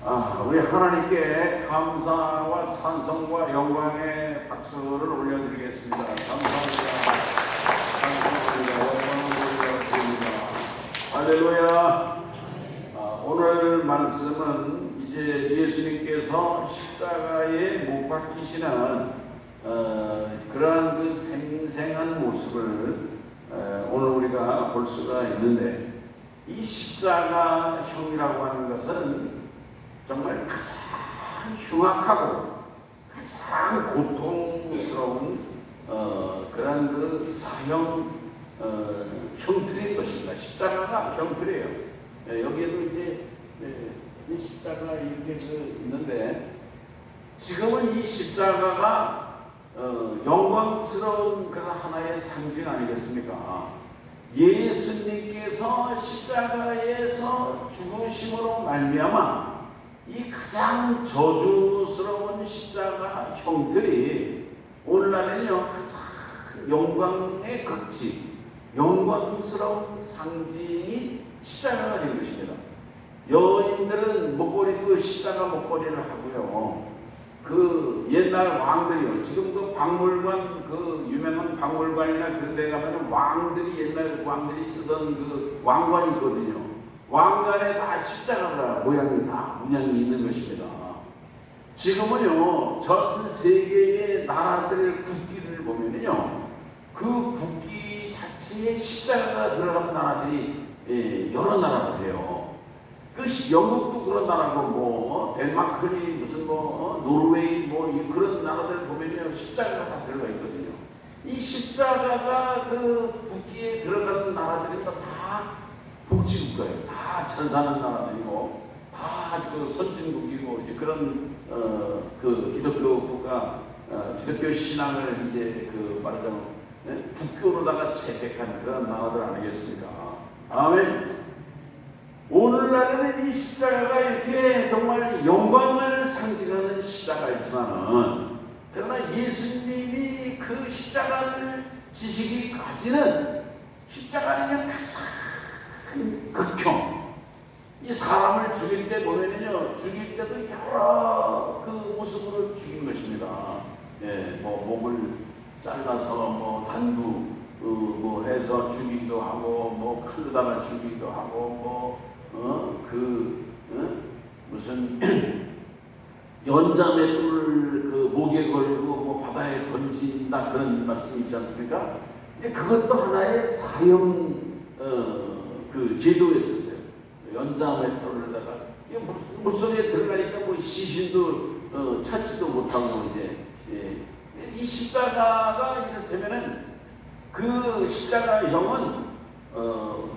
우리 하나님께 감사와 찬송과 영광의 박수를 올려드리겠습니다. 감사합니다. 할렐루야. 오늘 말씀은 이제 예수님께서 십자가에 못 박히시는 그러한 그 생생한 모습을 오늘 우리가 볼 수가 있는데, 이 십자가형이라고 하는 것은 정말 가장 흉악하고 가장 고통스러운 그런 그 사형 형틀인 것입니다. 십자가가 형틀이에요. 여기에도 이제 이 십자가 이렇게 있는데, 지금은 이 십자가가 영광스러운 그런 하나의 상징 아니겠습니까? 예수님께서 십자가에서 죽으심으로 말미암아 이 가장 저주스러운 십자가 형들이 오늘날에는요 가장 영광의 극치, 영광스러운 상징이 십자가가 된 것입니다. 여인들은 목걸이, 십자가 목걸이를 하고요. 옛날 왕들이요, 지금도 박물관, 유명한 박물관이나 그런 데 가면 왕들이, 옛날 왕들이 쓰던 왕관이 있거든요. 왕관에 다 십자가가 모양이 다 문양이 있는 것입니다. 지금은요, 전 세계의 나라들 국기를 보면요, 그 국기 자체에 십자가가 들어간 나라들이 여러 나라가 돼요. 영국도 그런 나라고, 덴마크니 무슨 노르웨이 그런 나라들 보면요, 십자가가 다 들어가 있거든요. 이 십자가가 국기에 들어가는 나라들이 다 복지국가예요. 다 잘 사는 나라들이고, 다 선진국이고, 이제 그런 기독교 국가, 기독교 신앙을 이제 말하자면 국교로다가 채택한 그런 나라들 아니겠습니까? 아멘. 오늘날에는 이 십자가가 이렇게 정말 영광을 상징하는 십자가이지만은, 그러나 예수님이 그 십자가를 지시기까지는 십자가는 가장 극형. 이 사람을 죽일 때 보면은요, 죽일 때도 여러 모습으로 죽인 것입니다. 목을 잘라서 단두 해서 죽이기도 하고, 칼로다가 죽이기도 하고, 무슨 연자맷돌을 목에 걸고 바다에 던진다, 그런 말씀이 있지 않습니까? 이제 그것도 하나의 사형 제도였었어요. 연자맷돌에다가 물속에 들어가니까 시신도 찾지도 못하고, 이 십자가가 이렇다면은 그 십자가형은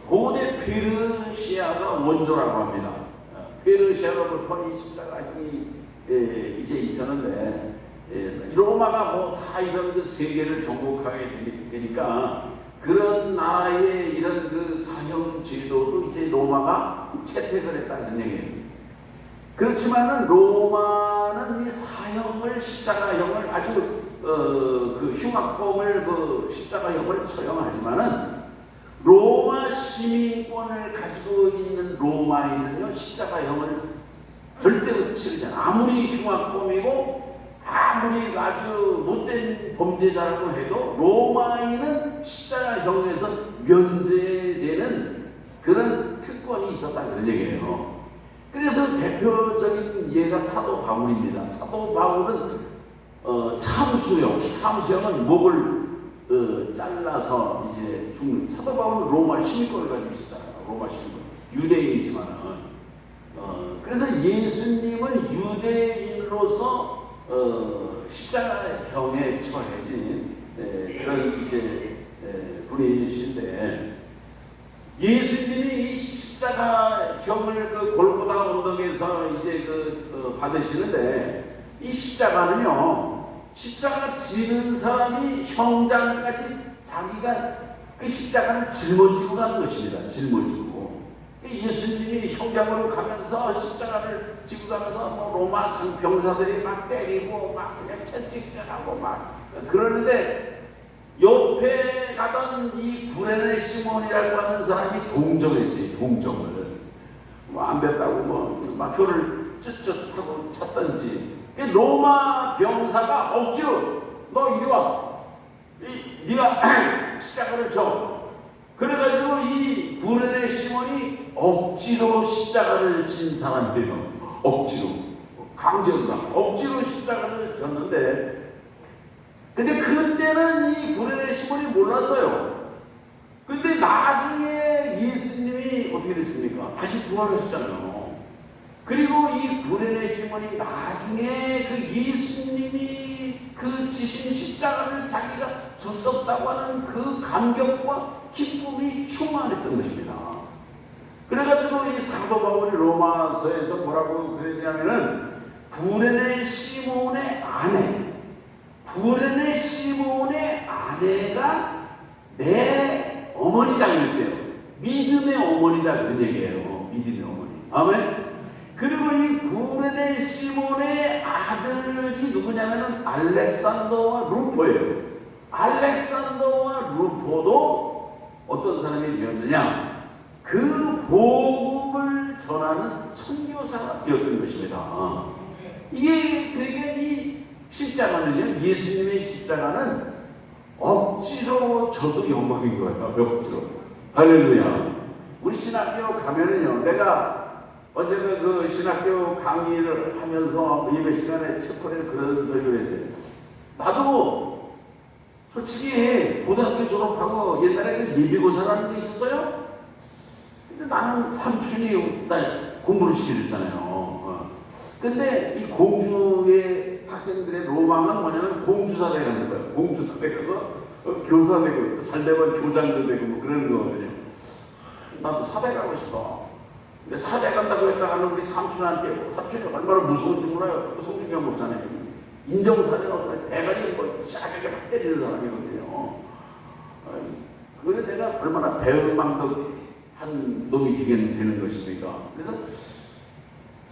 고대 페르시아가 원조라고 합니다. 페르시아로부터 이 십자가형이 이제 있었는데, 로마가 다 이런 세계를 정복하게 되니까 그런 나라의 이런 사형 제도도 이제 로마가 채택을 했다는 얘기예요. 그렇지만은 로마는 이 사형을, 십자가형을 아주 흉악범을 십자가형을 처형하지만은, 로마 시민권을 가지고 있는 로마인은요, 십자가형을 절대 치르지 않아요. 아무리 흉악범이고 아무리 아주 못된 범죄자라고 해도 로마인은 십자가형에서 면제되는 그런 특권이 있었다는 얘기예요. 그래서 대표적인 예가 사도 바울입니다. 사도 바울은 참수형은 목을 잘라서 이제 죽는, 사도 바울은 로마 시민권을 가지고 있었잖아요. 로마 시민권, 유대인이지만은. 그래서 예수님은 유대인으로서 십자가형에 처해진 그런 이제 분이신데, 예수님이 이 십자가형을 골고다 언덕에서 이제 받으시는데, 이 십자가는요, 십자가 지는 사람이 형장까지 자기가 그 십자가를 짊어지고 가는 것입니다. 짊어지고. 예수님이 형장으로 가면서 십자가를 지고 가면서 로마 병사들이 막 때리고 그냥 채찍질하고 그러는데, 옆에 가던 이 구레네 시몬이라고 하는 사람이 동정했어요. 동정을. 뭐 안 됐다고 막 혀를 쯧쯧 하고 쳤던지, 로마 병사가 억지로 너 이리 와, 네가 십자가를 져. 그래가지고 이 구레네 시몬이 억지로 십자가를 진 사람이에요. 억지로, 강제로 억지로 십자가를 졌는데, 근데 그때는 이 구레네 시몬이 몰랐어요. 근데 나중에 예수님이 어떻게 됐습니까? 다시 부활하셨잖아요. 그리고 이 구레네 시몬이 나중에 그 예수님이 그 지신 십자가를 자기가 졌었다고 하는 그 감격과 기쁨이 충만했던 것입니다. 그래가지고 이 사도 바울이 로마서에서 뭐라고 그랬냐면은, 구레네 시몬의 아내가 내 어머니다 그랬어요. 믿음의 어머니다 그런 얘기예요. 믿음의 어머니. 아멘. 그리고 이 구레네 시몬의 아들이 누구냐면은 알렉산더와 루포예요. 알렉산더와 루포도 어떤 사람이 되었느냐? 그 복음을 전하는 선교사가 되었던 것입니다. 이게 그러니까 이 십자가는요, 예수님의 십자가는 억지로 져도 영광인 거예요. 억지로. 할렐루야. 우리 신학교 가면은요, 내가 어제는 그 신학교 강의를 하면서 예배 시간에 책거리에 그런 설교를 했어요. 나도 솔직히 고등학교 졸업하고 옛날에 그 예비고사라는 게 있었어요. 근데 나는 삼촌이 날 공부를 시켜줬잖아요. 근데 이 공주의 학생들의 로망은 뭐냐면 공주사 되는 거예요. 공주사 되어서 교사 되고, 잘 되면 교장도 되고 뭐 그런 거거든요. 나도 사대 가고 싶어. 근데 사대 간다고 했다가는 우리 삼촌한테, 삼촌이 얼마나 무서운지 몰라요. 송중경 목사님. 인정사대가 대가리 짜게 막 때리는 사람이거든요. 그래 내가 얼마나 배은망덕한 놈이 되는 것입니까? 그래서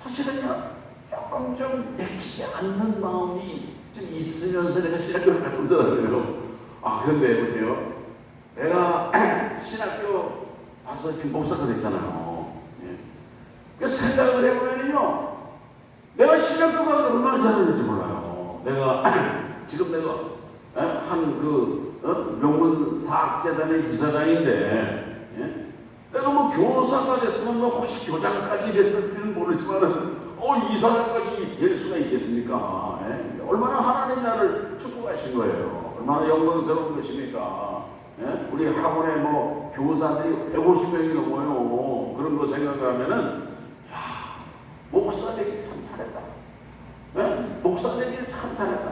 사실은요, 조금 좀 내키지 않는 마음이 좀 있으면서 내가 신학교를 갔던 사람이에요. 그런데 보세요. 내가 신학교 와서 지금 목사가 됐잖아요. 생각을 해보면요, 내가 신학교 가서 얼마나 잘했는지 몰라요. 내가 지금 명문사학재단의 이사장인데, 내가 뭐 교사가 됐으면 뭐 혹시 교장까지 됐을지는 모르지만은 이사장까지 될 수가 있겠습니까? 얼마나 하나님 나를 축복하신 거예요. 얼마나 영광스러운 것입니까? 우리 학원에 뭐 교사들이 150명이 넘어요. 그런 거 생각하면은, 목사 되기 참 잘했다. 목사 되기를 참 잘했다.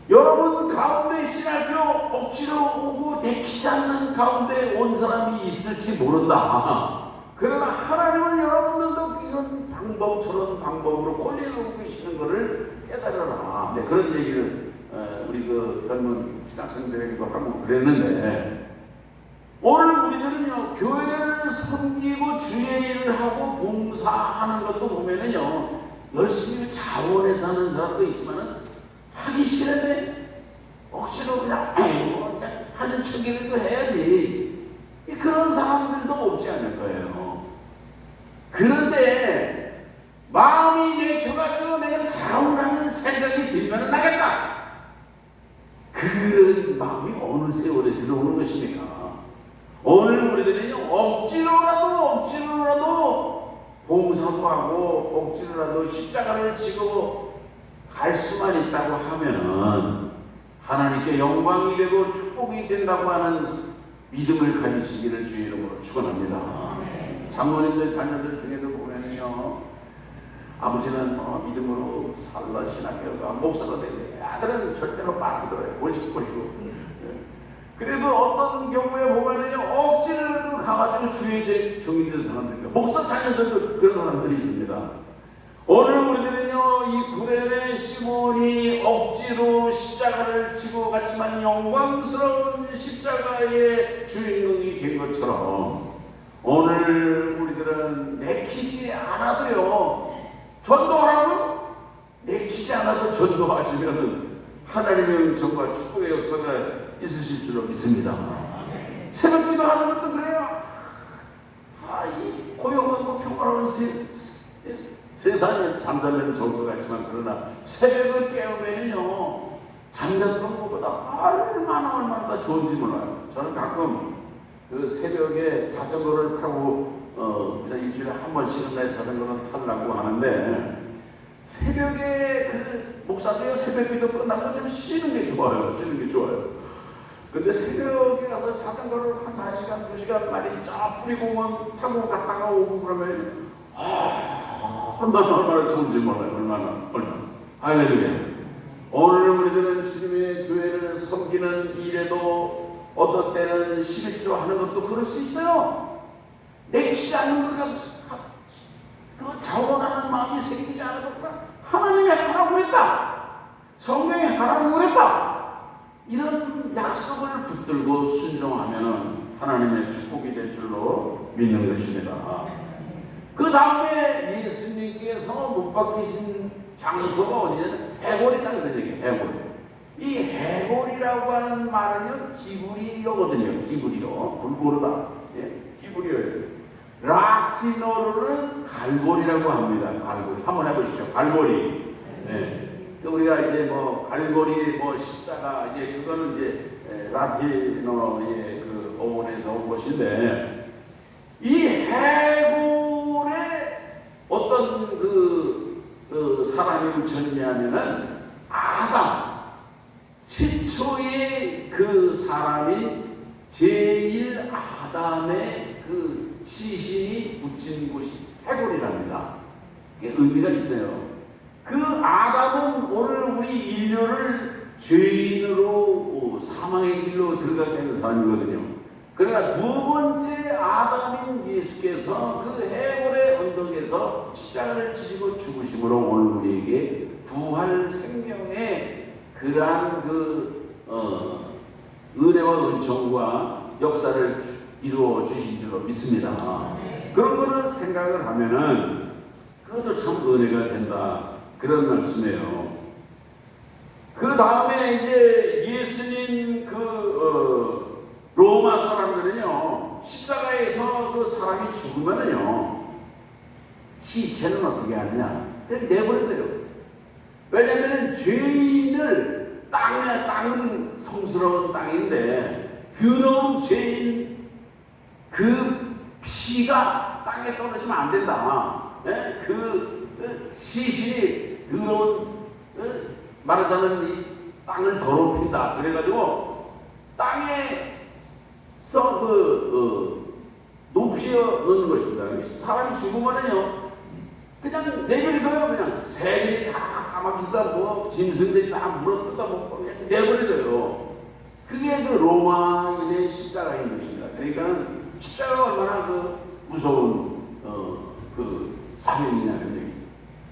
여러분 가운데 신학교 억지로 오고 내키지 않는 가운데 온 사람이 있을지 모른다. 그러나 하나님은 여러분들도 이런 방법 저런 방법으로 꼴리고 계시는 것을 깨달아라. 그런 얘기를 우리 그 젊은 신학생들에게도 하고 그랬는데, 오늘 우리들은요, 교회를 섬기고 주의 일을 하고 봉사하는 것도 보면은요, 열심히 자원해서 하는 사람도 있지만은 하기 싫은데 억지로 그냥 하는 척이라도 해야지, 그런 사람들도 없지 않을 거예요. 그런데 마음이 내켜가지고 내가 자원하는 생각이 들면 나겠다. 그런 마음이 어느 세월에 들어오는 것입니까? 오늘 우리들은요, 억지로라도 봉사도 하고 억지로라도 십자가를 지고 갈 수만 있다고 하면은 하나님께 영광이 되고 축복이 된다고 하는 믿음을 가지시기를 주의 이름으로 축원합니다. 장로님들 자녀들 중에도 보면은요, 아버지는 믿음으로 살라 신학교가 목사가 되는데 아들은 절대로 말 안 들어요. 원식거리고. 그래도 어떤 경우에 보면은요, 억지로 가가지고 주의 종이 된 사람들이요, 목사 자녀들도 그런 사람들이 있습니다. 오늘 우리들은요, 이 구레네 시몬이 억지로 십자가를 지고 갔지만 영광스러운 십자가의 주인공이 된 것처럼, 오늘 우리들은 내키지 않아도요, 전도하라고 내키지 않아도 전도하시면 하나님의 은총과 축복의 역사가 있으실 줄로 믿습니다. 새벽 기도 하는 것도 그래요. 이 고요하고 뭐라고 세상에 잠자면 좋을 것 같지만 그러나 새벽을 깨우면요 잠잤던 것보다 얼마나 더 좋은지 몰라요. 저는 가끔 그 새벽에 자전거를 타고 그냥 일주일에 한 번씩은 내 자전거를 타려고 하는데 새벽에 그 목사님이 새벽기도 끝나고 좀 쉬는 게 좋아요. 근데 새벽에 가서 자전거를 한 1시간, 2시간 만에 쫙 뿌리공원 타고 갔다가 오고 그러면 얼마나 좋은지 몰라요. 얼마나. 할렐루야. 오늘 우리들은 주님의 교회를 섬기는 일에도 어떤 때는 11조 하는 것도 그럴 수 있어요. 내키지 않는 것과 그 자원하는 마음이 생기지 않은 것과 하나님이 하라고 그랬다. 성경이 하라고 그랬다. 이런 약속을 붙들고 순종하면 하나님의 축복이 될 줄로 믿는 것입니다. 그 다음에 예수님께서 못 박히신 장소가 어디냐면 해골이다 그런 얘기예요. 해골. 이 해골이라고 하는 말은요 히브리어거든요. 히브리어. 불고르다. 히브리어예요. 라틴어로는 갈고리라고 합니다. 갈고리. 한번 해보시죠. 갈고리. 우리가 이제 뭐 갈고리, 뭐 십자가 이제 그거는 이제 라틴어의 그 어원에서 온 것인데 이 해골에 어떤 그 사람이 묻혔냐면은 아담 최초의 그 사람이 제일 아담의 그 시신이 묻힌 곳이 해골이랍니다. 이게 의미가 있어요. 그 아담은 오늘 우리 인류를 죄인으로 사망의 길로 들어가게 하는 사람이거든요. 그러나 두 번째 아담인 예수께서 그 해골의 언덕에서 십자가를 지시고 죽으심으로 오늘 우리에게 부활 생명의 그러한 그 은혜와 은총과 역사를 이루어 주신 줄로 믿습니다. 그런 거를 생각을 하면은 그것도 참 은혜가 된다. 그런 말씀이에요. 그 다음에 이제 예수님 로마 사람들은요 십자가에서 그 사람이 죽으면은요 시체는 어떻게 하느냐 그냥 내버려둬요. 왜냐면은 죄인을 땅은 성스러운 땅인데 더러운 죄인 그 피가 땅에 떨어지면 안 된다. 그 시신이 더러운 말하자면 이 땅을 더럽힌다. 그래가지고 땅에 높여 놓는 것입니다. 사람이 죽으면은요 그냥 내버려둬요. 그냥 새들이 다 까마귀가 뭐 짐승들이 다 물어뜯어 먹고 그냥 내버려둬요. 그게 그 로마인의 십자가인 것입니다. 그러니까 십자가가 얼마나 그 무서운 그 사명이냐는 얘기.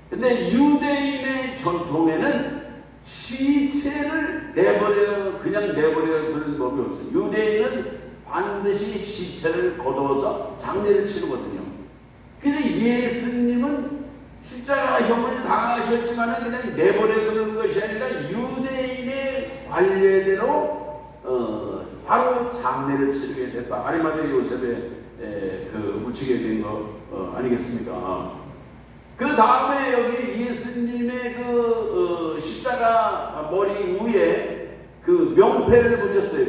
근데 유대인의 전통에는 시체를 그냥 내버려 두는 법이 없어요. 유대인은 반드시 시체를 거두어서 장례를 치르거든요. 그래서 예수님은 십자가형을 당하셨지만 그냥 내버려 두는 것이 아니라 유대인의 관례대로 바로 장례를 치르게 됐다. 아리마대 요셉에 묻히게 된 거 아니겠습니까? 그 다음에 여기 예수님의 그 십자가 머리 위에 그 명패를 붙였어요.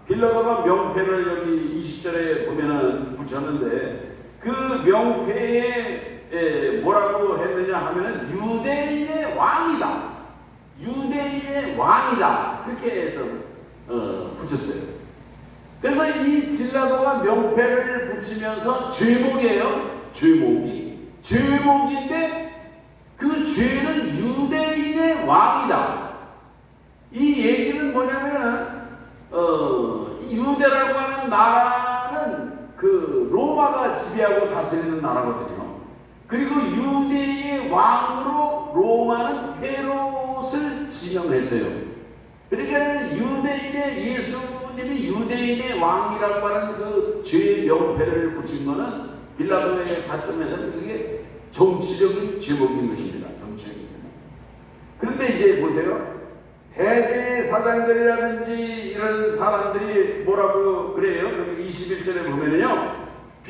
빌라도가 명패를 여기 20절에 보면은 붙였는데 그 명패에 뭐라고 했느냐 하면은 유대인의 왕이다. 그렇게 해서 붙였어요. 그래서 이 빌라도가 명패를 붙이면서 죄목인데 그 죄는 유대인의 왕이다. 이 얘기는 뭐냐면은 유대라고 하는 나라는 그 로마가 지배하고 다스리는 나라거든요. 그리고 유대의 왕으로 로마는 헤롯을 지명했어요. 그러니까 예수님이 유대인의 왕이라고 하는 그 죄의 명패를 붙인 거는 빌라도의 관점에서는 그게 정치적인 제목인 것입니다. 정치적인 제목. 그런데 이제 보세요. 대제사장들이라든지 이런 사람들이 뭐라고 그래요? 여기 21절에 보면은요.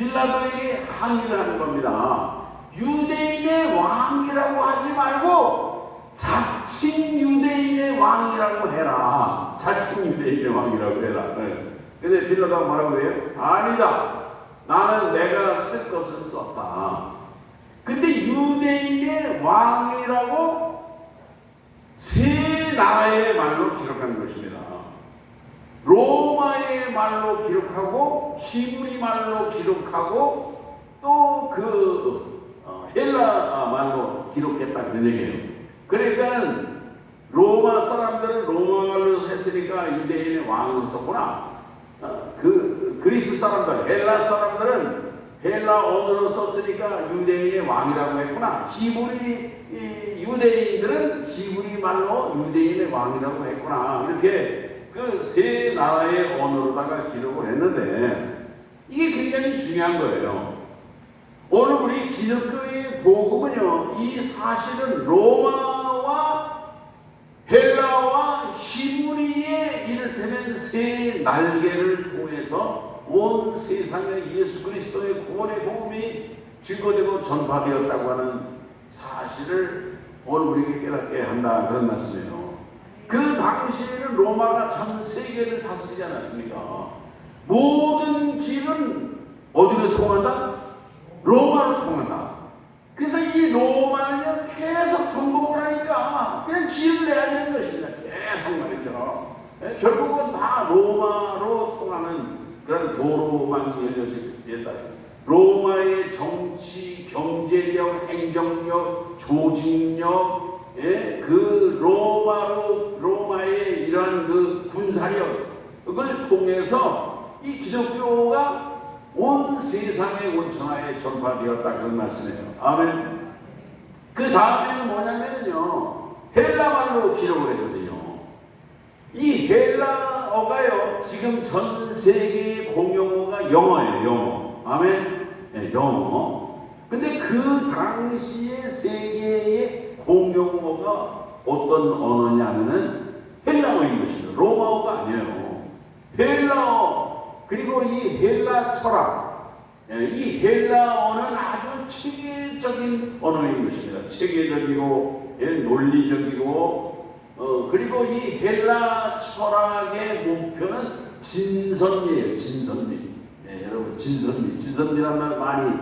빌라도에게 항의를 하는 겁니다. 유대인의 왕이라고 하지 말고 자칭 유대인의 왕이라고 해라. 자칭 유대인의 왕이라고 해라. 근데 빌라도가 뭐라고 해요? 아니다. 나는 내가 쓸 것을 썼다. 근데 유대인의 왕이라고 세 나라의 말로 기록한 것입니다. 로마의 말로 기록하고 히브리 말로 기록하고 또 헬라 말로 기록했다 그런 얘기예요. 그러니까 로마 사람들은 로마 말로 했으니까 유대인의 왕으로 썼구나. 그리스 사람들, 헬라 사람들은 헬라 언어로 썼으니까 유대인의 왕이라고 했구나. 유대인들은 히브리 말로 유대인의 왕이라고 했구나. 이렇게 그 세 나라의 언어로다가 기록을 했는데 이게 굉장히 중요한 거예요. 오늘 우리 기독교의 복음은요, 이 사실은 로마와 헬라와 히브리의 이를테면 세 날개를 통해서 온 세상에 예수 그리스도의 구원의 복음이 증거되고 전파되었다고 하는 사실을 오늘 우리에게 깨닫게 한다, 그런 말씀이에요. 그 당시에는 로마가 전 세계를 다스리지 않았습니까? 모든 길은 어디로 통한다? 로마로 통한다. 그래서 이 로마는요, 계속 정복을 하니까 그냥 길을 내야 되는 것입니다. 계속 말이죠. 결국은 다 로마로 통하는 그런 도로망이 열려진다. 로마의 정치, 경제력, 행정력, 조직력, 그 로마의 이러한 그 군사력을 통해서 이 기독교가 온 세상의 온천하에 전파되었다, 그런 말씀이에요. 아멘. 그 다음에는 뭐냐면요, 헬라말로 기록을 했거든요. 이 헬라어가요, 지금 전 세계의 공용어가 영어예요. 영어. 아멘. 네, 영어. 근데 그 당시의 세계의 공용어가 어떤 언어냐면은 헬라어인 것입니다. 로마어가 아니에요. 헬라어. 그리고 이 헬라 철학, 이 헬라어는 아주 체계적인 언어인 것입니다. 체계적이고 논리적이고, 그리고 이 헬라 철학의 목표는 진선미예요. 진선미. 여러분, 진선미라는 말 많이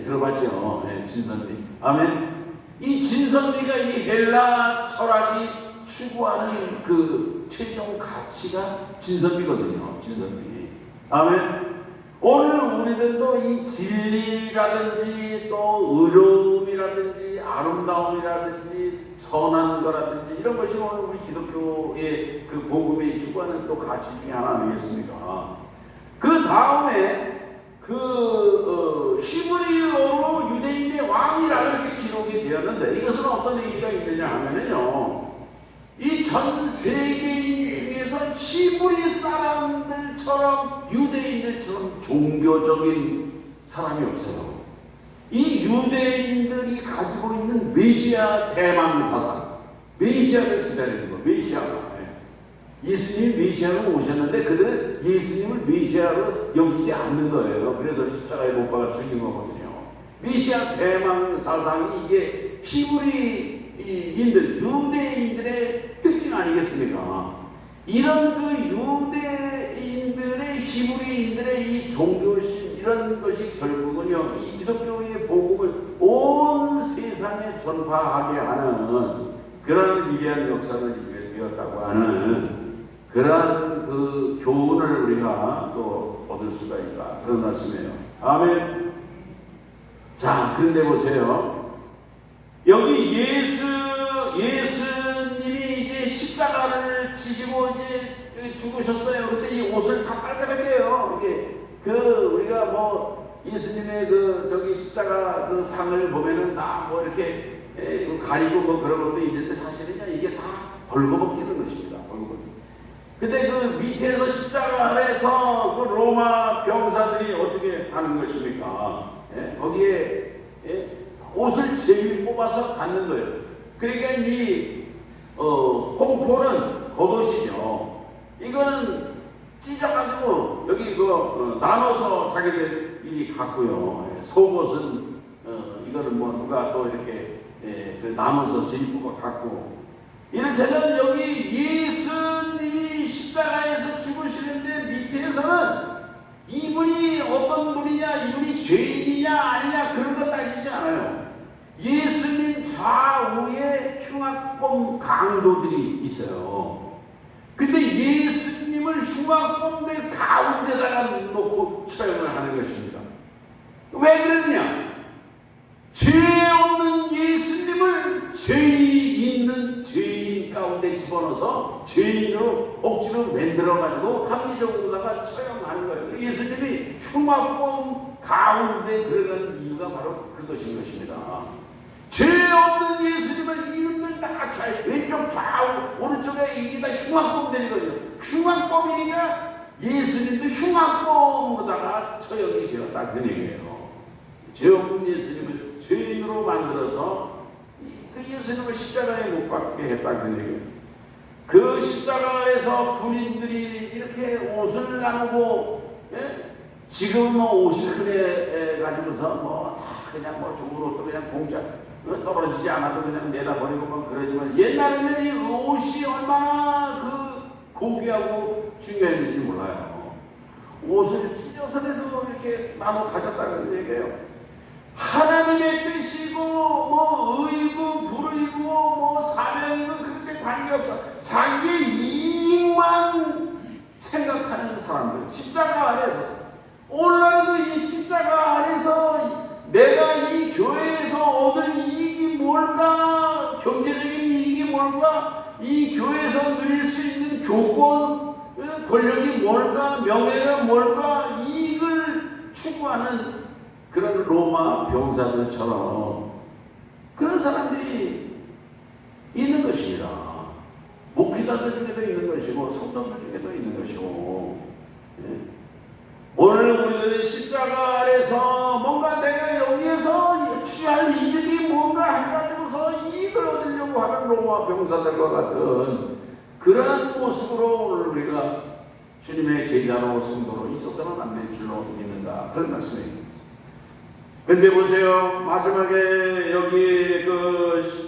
들어봤죠. 진선미. 아멘. 이 진선미가 이 헬라 철학이 추구하는 그 최종 가치가 진선미거든요. 진선미. 아멘. 오늘 우리들도 이 진리라든지 또 의로움이라든지 아름다움이라든지 선한 거라든지 이런 것이 오늘 우리 기독교의 그 복음에 추구하는 또 가치 중에 하나 아니겠습니까? 그 다음에 히브리어로 유대인의 왕이라고 이렇게 기록이 되었는데, 이것은 어떤 얘기가 있느냐 하면요, 이 전 세계인 중에서 히브리 사람들처럼 유대인들처럼 종교적인 사람이 없어요. 이 유대인들이 가지고 있는 메시아 대망 사상, 메시아를 기다리는 거, 메시아가. 예수님이 메시아로 오셨는데 그들은 예수님을 메시아로 여기지 않는 거예요. 그래서 십자가에 못 박아 죽인 거거든요. 메시아 대망 사상이 이게 히브리인들, 유대인들의 특징 아니겠습니까? 이런 그 유대인들의, 히브리인들의 이 종교심, 이런 것이 결국은요, 이 기독교의 복음을 온 세상에 전파하게 하는 그런 위대한 역사를 이루었다고 하는 그러한 그 교훈을 우리가 또 얻을 수가 있다, 그런 말씀이에요. 아멘. 자, 그런데 보세요. 여기 예수님이 이제 십자가를 지시고 이제 죽으셨어요. 근데 이 옷을 다 빨갛게 해요. 이게 우리가 뭐 예수님의 저기 십자가 그 상을 보면은 다 뭐 이렇게 가리고 뭐 그런 것도 있는데 사실은요, 이게 다 벌거벗기는 것입니다. 근데 그 밑에서 십자가 아래서 그 로마 병사들이 어떻게 하는 것입니까? 거기에 옷을 제일 뽑아서 갖는 거예요. 그러니까 이 홍포는 겉옷이죠. 이거는 찢어가지고 여기 나눠서 자기들 일이 같고요. 속옷은 이거는 뭐 누가 또 이렇게 나눠서 제입고 같고, 이를테면 여기 예수님이 십자가에서 죽으시는데 밑에서는 이분이 어떤 분이냐, 이분이 죄인이냐 아니냐 그런 거 따지지 않아요. 예수님 좌우에 흉악범 강도들이 있어요. 근데 예수님을 흉악범들 가운데다가 놓고 처형을 하는 것입니다. 왜 그러느냐? 죄 없는 예수님을 죄 있는 죄인 가운데 집어넣어서 죄인으로 억지로 만들어가지고 합리적으로다가 처형하는 거예요. 예수님이 흉악범 가운데 들어간 이유가 바로 그것인 것입니다. 죄 없는 예수님을 이놈들 다 왼쪽 좌우 오른쪽에 이게 다 흉악범들이거든요. 흉악범이니까 예수님도 흉악범으로다가 처형이 되었다, 그 얘기예요. 죄 없는 예수님을 죄인으로 만들어서 그 예수님을 십자가에 못 박게 했다, 그 얘기예요. 그 십자가에서 군인들이 이렇게 옷을 나누고, 지금은 옷이 흔해 가지고서 뭐 다 그냥 뭐 좋은 옷도 그냥 공짜 떨어지지 않아도 그냥 내다 버리고 막 그러지만, 옛날에는 이 옷이 얼마나 그 고귀하고 중요했는지 몰라요. 옷을 찢어서라도 이렇게 나눠 가졌다는 얘기예요. 하나님의 뜻이고 뭐 의고 불의고 뭐 사명이고 그렇게 관계없어 자기의 이익만 생각하는 사람들, 십자가 아래서, 오늘날도 이 십자가 아래서 내가 이 교회에서 얻을 이익이 뭘까, 경제적인 이익이 뭘까, 이 교회에서 누릴 수 있는 교권, 권력이 뭘까, 명예가 뭘까, 이익을 추구하는 그런 로마 병사들처럼 그런 사람들이 있는 것입니다. 목회자들 중에도 있는 것이고 성도들 중에도 있는 것이고, 오늘 우리들은 십자가 아래서 뭔가 내가 여기에서 취할 이득이 뭔가 해가지고서 이익을 얻으려고 하는 로마 병사들과 같은 그러한 모습으로 오늘 우리가 주님의 제자로 성도로 있어서는 안 될 줄로 믿는다, 그런 말씀입니다. 근데 보세요, 마지막에 여기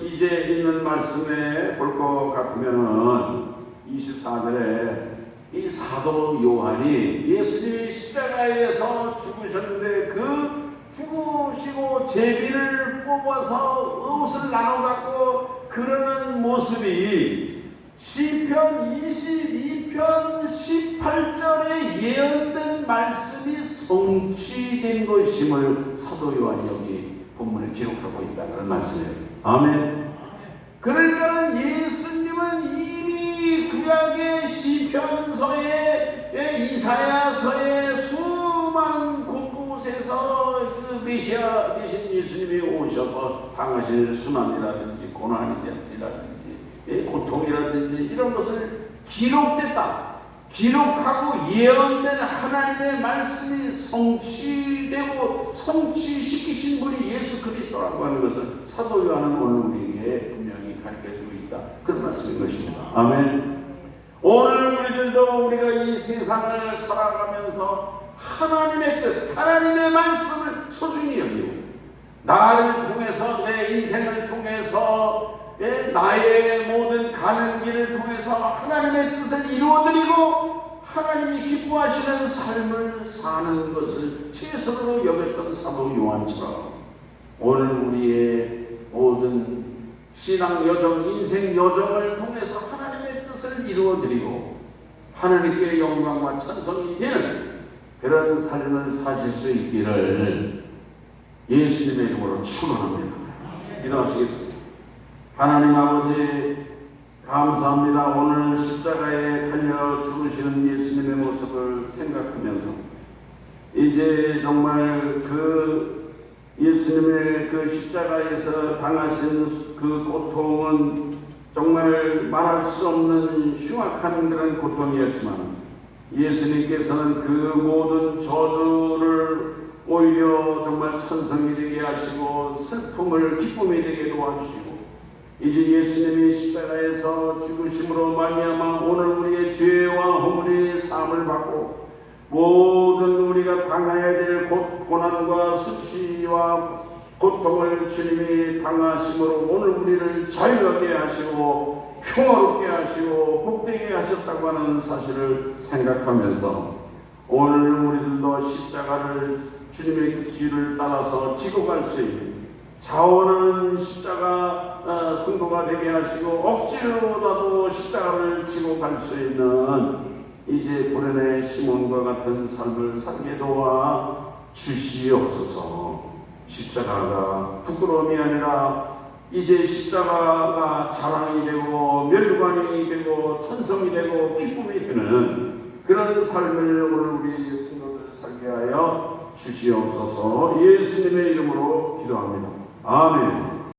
이제 있는 말씀에 볼 것 같으면은 24절에 이 사도 요한이 예수님이 십자가에서 죽으셨는데 그 죽으시고 제비를 뽑아서 옷을 나눠 갖고 그러는 모습이 시편 22편 18절에 예언된 말씀이 성취된 것임을 사도 요한이 여기 본문에 기록하고 있다는 말씀이에요. 아멘. 그러니까 예수님은 이미 구약의 시편서에 이사야서에 수많은 곳곳에서 그 메시아 되신 예수님이 오셔서 당하실 수난이라든지 고난이라든지 고통이라든지 이런 것을 기록하고 예언된 하나님의 말씀이 성취되고 성취시키신 분이 예수 그리스도라고 하는 것을 사도 요한은 오늘 우리에게 분명히 가르쳐주고 있다, 그런 말씀인 것입니다. 아멘. 오늘 우리가 이 세상을 살아가면서 하나님의 뜻, 하나님의 말씀을 소중히 여기고, 나를 통해서, 내 인생을 통해서, 나의 모든 가는 길을 통해서 하나님의 뜻을 이루어드리고 하나님이 기뻐하시는 삶을 사는 것을 최선으로 여겼던 사도 요한처럼 오늘 우리의 모든 신앙 여정, 인생 여정을 통해서 하나님의 뜻을 이루어드리고 하나님께 영광과 찬송이 되는 그런 삶을 사실 수 있기를 예수님의 이름으로 축원합니다. 기도하시겠습니다. 하나님 아버지, 감사합니다. 오늘 십자가에 달려 죽으시는 예수님의 모습을 생각하면서 이제 정말 그 예수님의 그 십자가에서 당하신 그 고통은 정말 말할 수 없는 흉악한 그런 고통이었지만 예수님께서는 그 모든 저주를 오히려 정말 찬송이 되게 하시고 슬픔을 기쁨이 되게 도와주시고 이제 예수님이 십자가에서 죽으심으로 말미암아 오늘 우리의 죄와 허물의 사함을 받고 모든 우리가 당해야 될 고난과 수치와 고통을 주님이 당하심으로 오늘 우리를 자유하게 하시고 평화롭게 하시고 복되게 하셨다고 하는 사실을 생각하면서 오늘 우리들도 십자가를 주님의 그 뒤를 따라서 지고 갈 수 있는 자원하는 십자가 성도가 되게 하시고 억지로라도 십자가를 지고 갈 수 있는 이제 구레네 시몬과 같은 삶을 살게 도와 주시옵소서. 십자가가 부끄러움이 아니라 이제 십자가가 자랑이 되고 멸관이 되고 천성이 되고 기쁨이 되는 그런 삶을 오늘 우리 성도들 살게 하여 주시옵소서. 예수님의 이름으로 기도합니다. 아멘.